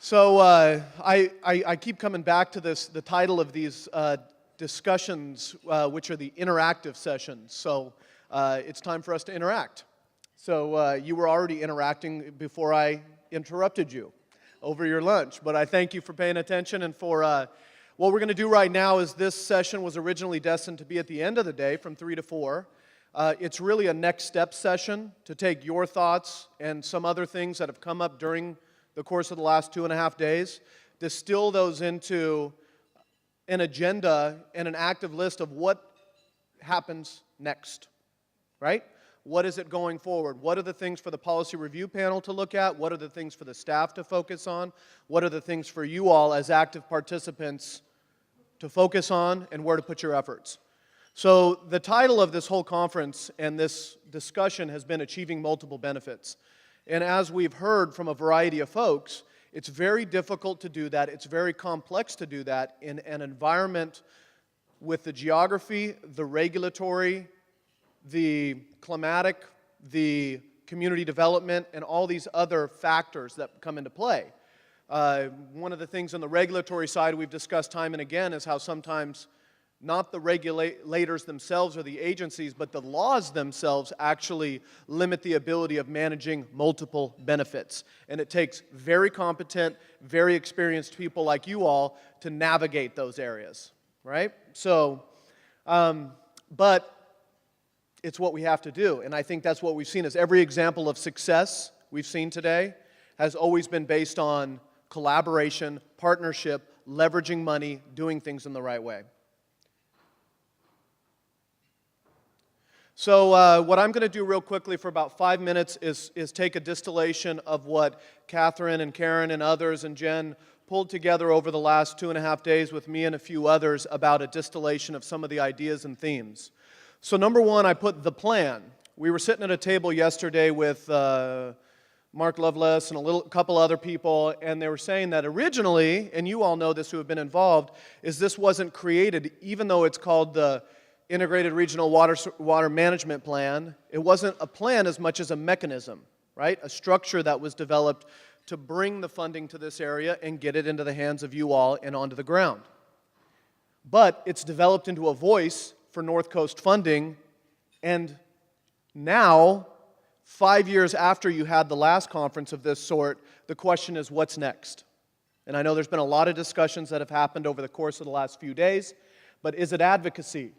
I keep coming back to this, the title of these discussions, which are the interactive sessions. So it's time for us to interact. So you were already interacting before I interrupted you over your lunch, but I thank you for paying attention and for what we're going to do right now is this session was originally destined to be at the end of the day from 3 to 4. It's really a next step session to take your thoughts and some other things that have come up during the course of the last 2.5 days, distill those into an agenda and an active list of what happens next, right? What is it going forward? What are the things for the policy review panel to look at? What are the things for the staff to focus on? What are the things for you all as active participants to focus on and where to put your efforts? So the title of this whole conference and this discussion has been Achieving Multiple Benefits. And as we've heard from a variety of folks, it's very difficult to do that. It's very complex to do that in an environment with the geography, the regulatory, the climatic, the community development, and all these other factors that come into play. One of the things on the regulatory side we've discussed time and again is how sometimes not the regulators themselves or the agencies, but the laws themselves actually limit the ability of managing multiple benefits. And it takes very competent, very experienced people like you all to navigate those areas, right? So, but it's what we have to do. And I think that's what we've seen is every example of success we've seen today has always been based on collaboration, partnership, leveraging money, doing things in the right way. So what I'm going to do real quickly for about 5 minutes is take a distillation of what Catherine and Karen and others and Jen pulled together over the last 2.5 days with me and a few others about a distillation of some of the ideas and themes. So number one, I put the plan. We were sitting at a table yesterday with Mark Lovelace and a couple other people, and they were saying that originally, and you all know this who have been involved, is this wasn't created, even though it's called the Integrated Regional Water Management Plan. It wasn't a plan as much as a mechanism, right? A structure that was developed to bring the funding to this area and get it into the hands of you all and onto the ground. But it's developed into a voice for North Coast funding, and now, 5 years after you had the last conference of this sort, the question is, what's next? And I know there's been a lot of discussions that have happened over the course of the last few days, but is it advocacy?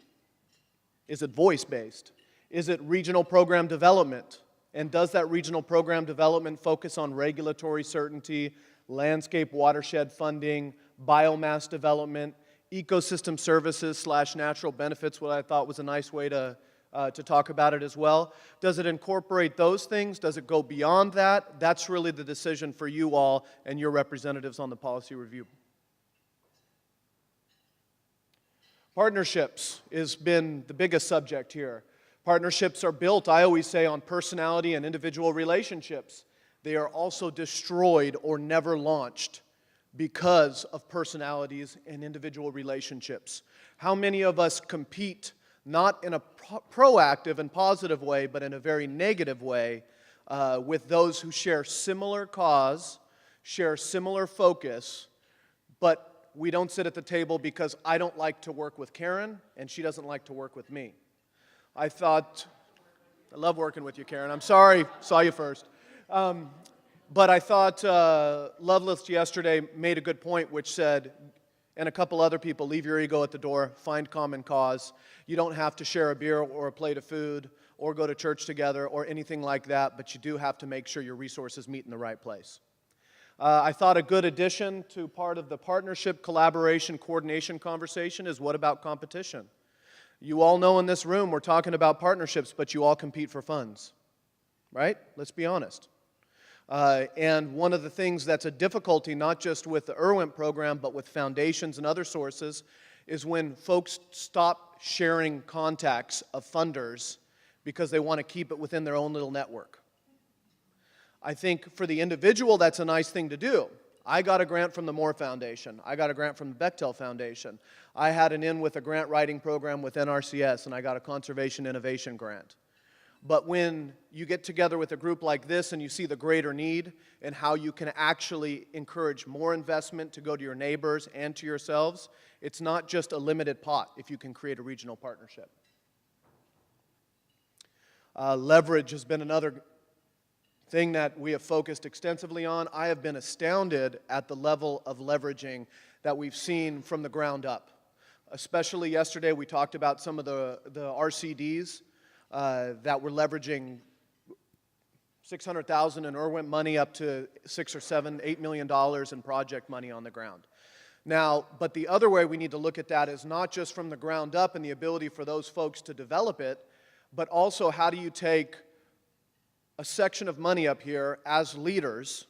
Is it voice-based? Is it regional program development? And does that regional program development focus on regulatory certainty, landscape watershed funding, biomass development, ecosystem services / natural benefits, what I thought was a nice way to talk about it as well? Does it incorporate those things? Does it go beyond that? That's really the decision for you all and your representatives on the policy review. Partnerships has been the biggest subject here. Partnerships are built, I always say, on personality and individual relationships. They are also destroyed or never launched because of personalities and individual relationships. How many of us compete, not in a proactive and positive way, but in a very negative way, with those who share similar cause, share similar focus, but we don't sit at the table because I don't like to work with Karen and she doesn't like to work with me. I love working with you, Karen. I'm sorry, saw you first. But I thought Lovelace yesterday made a good point, which said, and a couple other people, leave your ego at the door, find common cause. You don't have to share a beer or a plate of food or go to church together or anything like that, but you do have to make sure your resources meet in the right place. I thought a good addition to part of the partnership, collaboration, coordination conversation is what about competition? You all know in this room we're talking about partnerships, but you all compete for funds, right? Let's be honest. And one of the things that's a difficulty, not just with the IRWIMP program, but with foundations and other sources, is when folks stop sharing contacts of funders because they want to keep it within their own little network. I think for the individual, that's a nice thing to do. I got a grant from the Moore Foundation. I got a grant from the Bechtel Foundation. I had an in with a grant writing program with NRCS, and I got a conservation innovation grant. But when you get together with a group like this and you see the greater need and how you can actually encourage more investment to go to your neighbors and to yourselves, it's not just a limited pot if you can create a regional partnership. Leverage has been another thing that we have focused extensively on. I have been astounded at the level of leveraging that we've seen from the ground up. Especially yesterday, we talked about some of the RCDs that were leveraging $600,000 in IRWIMP money up to $6 or $7, $8 million in project money on the ground. Now, but the other way we need to look at that is not just from the ground up and the ability for those folks to develop it, but also how do you take a section of money up here as leaders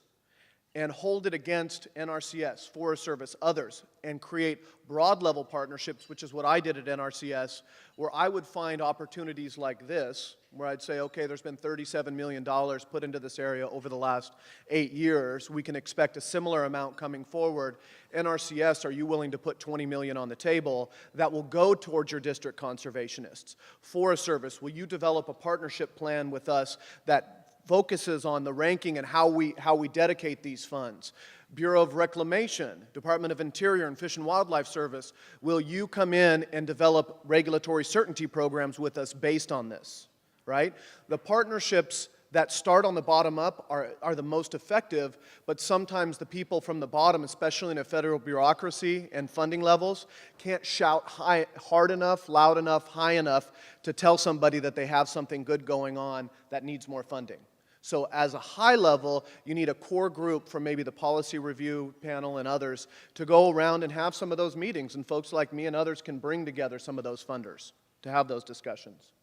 and hold it against NRCS, Forest Service, others, and create broad-level partnerships, which is what I did at NRCS, where I would find opportunities like this, where I'd say, okay, there's been $37 million put into this area over the last 8 years. We can expect a similar amount coming forward. NRCS, are you willing to put $20 million on the table that will go towards your district conservationists? Forest Service, will you develop a partnership plan with us that focuses on the ranking and how we dedicate these funds? Bureau of Reclamation, Department of Interior and Fish and Wildlife Service, will you come in and develop regulatory certainty programs with us based on this, right? The partnerships that start on the bottom up are the most effective, but sometimes the people from the bottom, especially in a federal bureaucracy and funding levels, can't shout hard enough, loud enough, high enough to tell somebody that they have something good going on that needs more funding. So as a high level, you need a core group from maybe the policy review panel and others to go around and have some of those meetings, and folks like me and others can bring together some of those funders to have those discussions.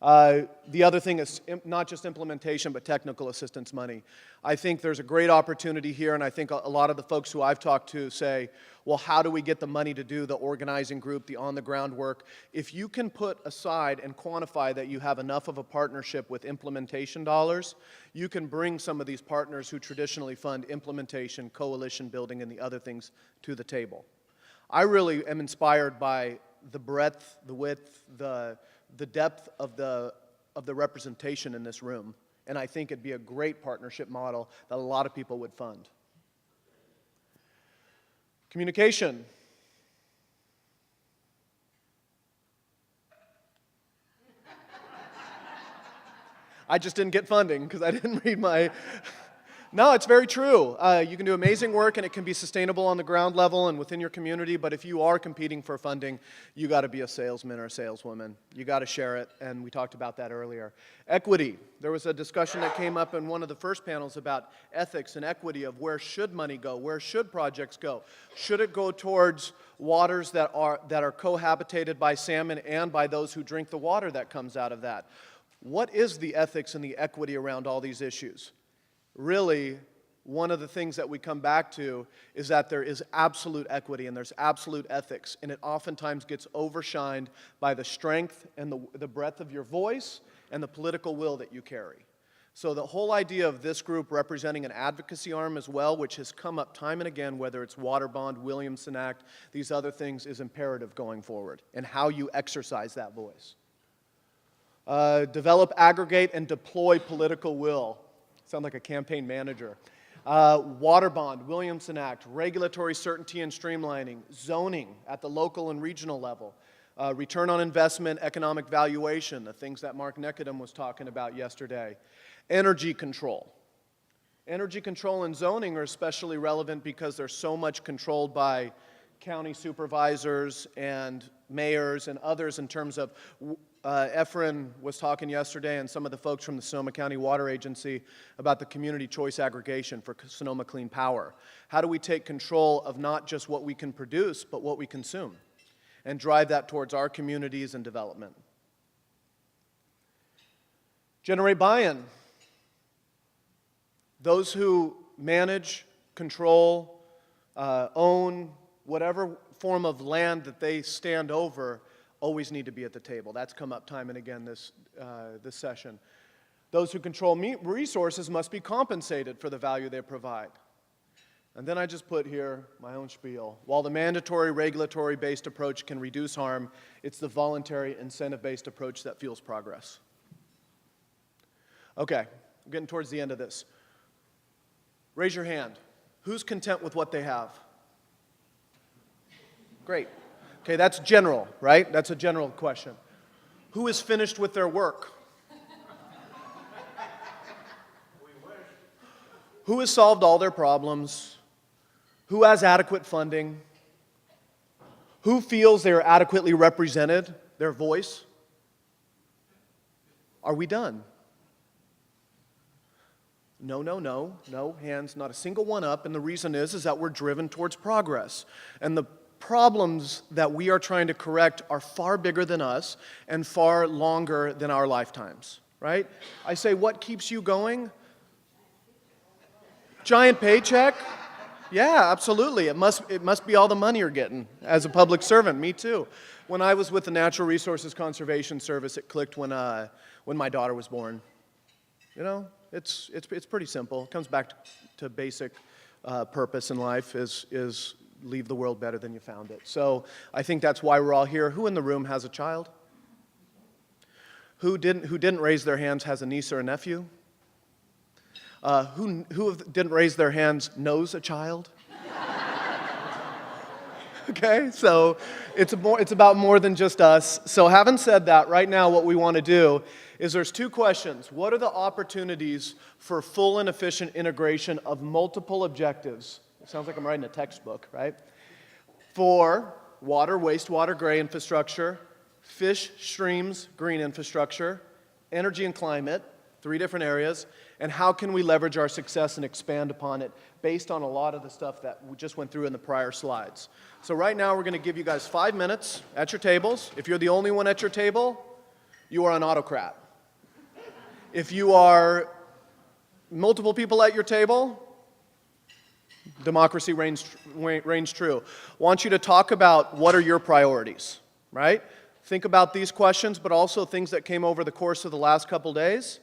The other thing is not just implementation, but technical assistance money. I think there's a great opportunity here, and I think a lot of the folks who I've talked to say, well, how do we get the money to do the organizing group, the on-the-ground work? If you can put aside and quantify that you have enough of a partnership with implementation dollars, you can bring some of these partners who traditionally fund implementation, coalition building, and the other things to the table. I really am inspired by the breadth, the width, the depth of the representation in this room, and I think it'd be a great partnership model that a lot of people would fund. Communication. I just didn't get funding because I didn't read my... No, it's very true. You can do amazing work and it can be sustainable on the ground level and within your community, but if you are competing for funding, you got to be a salesman or a saleswoman. You got to share it, and we talked about that earlier. Equity. There was a discussion that came up in one of the first panels about ethics and equity of where should money go, where should projects go. Should it go towards waters that are cohabitated by salmon and by those who drink the water that comes out of that? What is the ethics and the equity around all these issues? Really, one of the things that we come back to is that there is absolute equity and there's absolute ethics, and it oftentimes gets overshined by the strength and the breadth of your voice and the political will that you carry. So the whole idea of this group representing an advocacy arm as well, which has come up time and again, whether it's Water Bond, Williamson Act, these other things, is imperative going forward, and how you exercise that voice. Develop, aggregate, and deploy political will. Sound like a campaign manager. Water Bond, Williamson Act, regulatory certainty and streamlining, zoning at the local and regional level, return on investment, economic valuation, the things that Mark Nekadam was talking about yesterday, energy control. Energy control and zoning are especially relevant because they're so much controlled by county supervisors and mayors and others in terms of Efren was talking yesterday, and some of the folks from the Sonoma County Water Agency, about the community choice aggregation for Sonoma Clean Power. How do we take control of not just what we can produce, but what we consume, and drive that towards our communities and development? Generate buy-in. Those who manage, control, own, whatever form of land that they stand over always need to be at the table. That's come up time and again this session. Those who control resources must be compensated for the value they provide. And then I just put here my own spiel. While the mandatory regulatory-based approach can reduce harm, it's the voluntary incentive-based approach that fuels progress. Okay, I'm getting towards the end of this. Raise your hand. Who's content with what they have? Great. Okay, that's general, right? That's a general question. Who is finished with their work? Who has solved all their problems? Who has adequate funding? Who feels they are adequately represented, their voice? Are we done? No, no, no, no, hands, not a single one up, and the reason is that we're driven towards progress. And the problems that we are trying to correct are far bigger than us and far longer than our lifetimes, right? I say, what keeps you going? Giant paycheck? Yeah, absolutely. It must be all the money you're getting as a public servant. Me too. When I was with the Natural Resources Conservation Service, it clicked when my daughter was born. You know, it's pretty simple. It comes back to basic purpose in life is leave the world better than you found it. So I think that's why we're all here. Who in the room has a child? Who didn't raise their hands has a niece or a nephew? Who didn't raise their hands knows a child? Okay, so it's about more than just us. So having said that, right now what we want to do is there's two questions. What are the opportunities for full and efficient integration of multiple objectives? It sounds like I'm writing a textbook, right? For water, wastewater, gray infrastructure, fish, streams, green infrastructure, energy and climate, 3 different areas, and how can we leverage our success and expand upon it based on a lot of the stuff that we just went through in the prior slides. So right now we're going to give you guys 5 minutes at your tables. If you're the only one at your table, you are an autocrat. If you are multiple people at your table, democracy reigns true. I want you to talk about what are your priorities, right? Think about these questions, but also things that came over the course of the last couple days.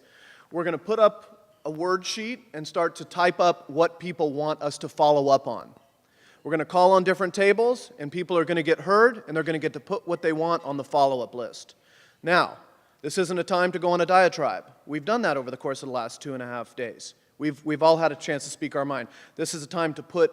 We're going to put up a word sheet and start to type up what people want us to follow up on. We're going to call on different tables, and people are going to get heard, and they're going to get to put what they want on the follow-up list. Now, this isn't a time to go on a diatribe. We've done that over the course of the last 2.5 days. We've all had a chance to speak our mind. This is a time to put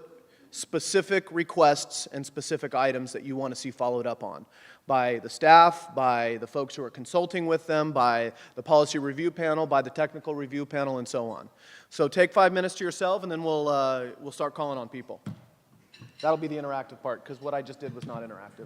specific requests and specific items that you want to see followed up on by the staff, by the folks who are consulting with them, by the policy review panel, by the technical review panel, and so on. So take 5 minutes to yourself, and then we'll start calling on people. That'll be the interactive part, because what I just did was not interactive.